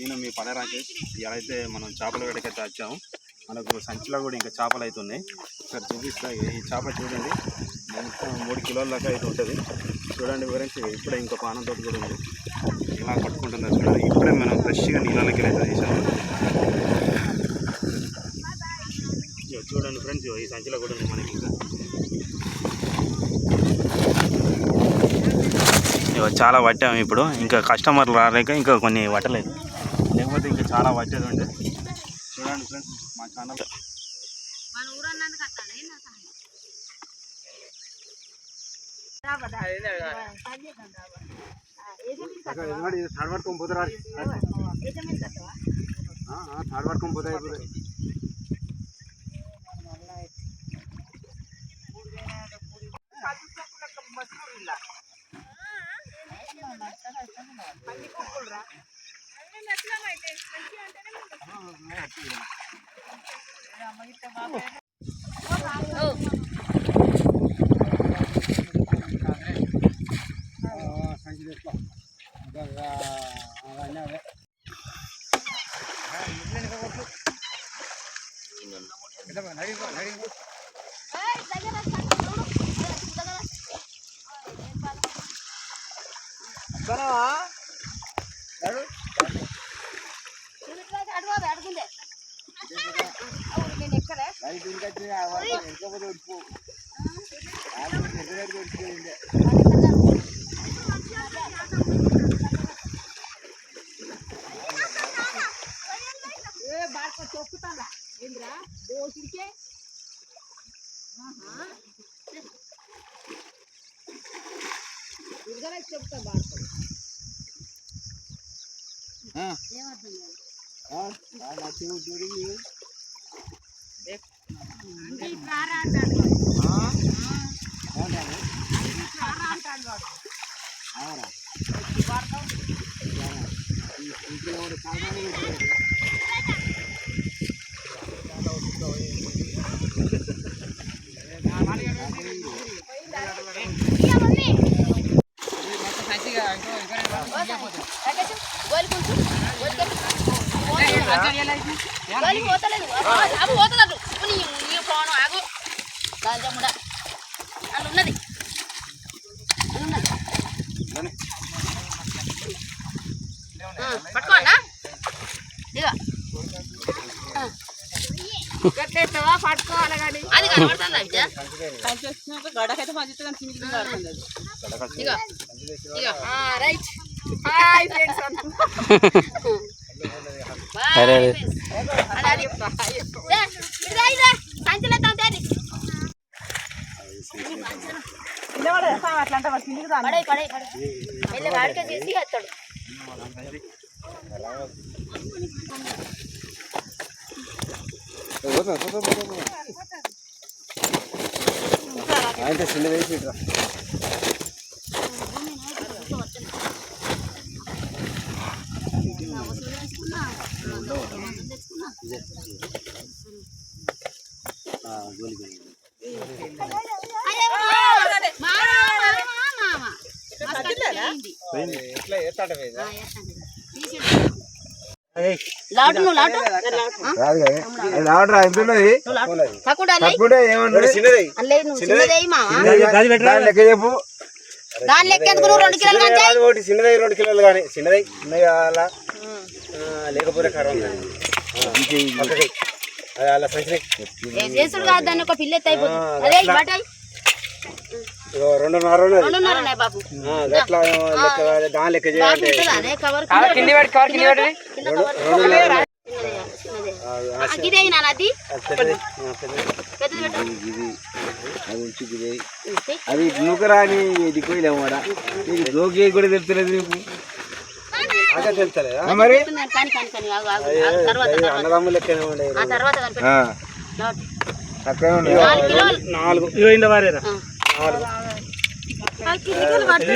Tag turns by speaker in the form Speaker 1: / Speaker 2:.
Speaker 1: నేను మీ పడ రాకేష్. ఇలా అయితే మనం చేపల వేటకైతే వచ్చాము. మనకు సంచిలో కూడా ఇంకా చేపలు అయితే ఉన్నాయి. ఇక్కడ చూపిస్తా. ఈ చేప చూడండి, మొత్తం 3 కిలోల దాకా అయితే ఉంటుంది. చూడండి వివరించి ఇప్పుడే ఇంకో పానంతో కూడా ఉంది. ఇలా పట్టుకుంటున్నారు చూడండి. ఇప్పుడే మనం ఫ్రెష్గా నీళ్ళకి అయితే తీసాము. చూడండి ఫ్రెండ్స్, ఈ సంచిలో కూడా ఉంది మనకి. ఇంకా చాలా పట్టాము. ఇప్పుడు ఇంకా కస్టమర్లు రాలేక ఇంకా కొన్ని పట్టలేదు, లేకపోతే ఇంకా చాలా పట్టేది ఉండే. చూడండి ఫ్రెండ్స్, మా ఛానల్
Speaker 2: పట్టుకోనా పట్టుకోవాలి కానీ అది కనబడుతుంది. గడకైతే రైట్. వాడికే చేసి వస్తాడు.
Speaker 3: ఆయన చిన్న వేసి
Speaker 2: దాని లెక్క ఎందుకు 2 కిలోలు
Speaker 3: చిన్నదై 2 కిలోలు కానీ చిన్నదై చిన్నది కావాలా లేకపోతే
Speaker 2: చేసుడు కాదు. దాన్ని ఒక పిల్ల ఎత్తి అయిపోతుంది. 2.5 బాబు
Speaker 3: దాని లెక్క చేయాలి. అది నూకరాని దిక్కులేమాట జోకి కూడా తెలుస్తలేదు నీకు. అదే తెలుస్తలేదా మరి? అన్నదమ్ములు లెక్కనే ఉండే తక్కువ 4
Speaker 1: 4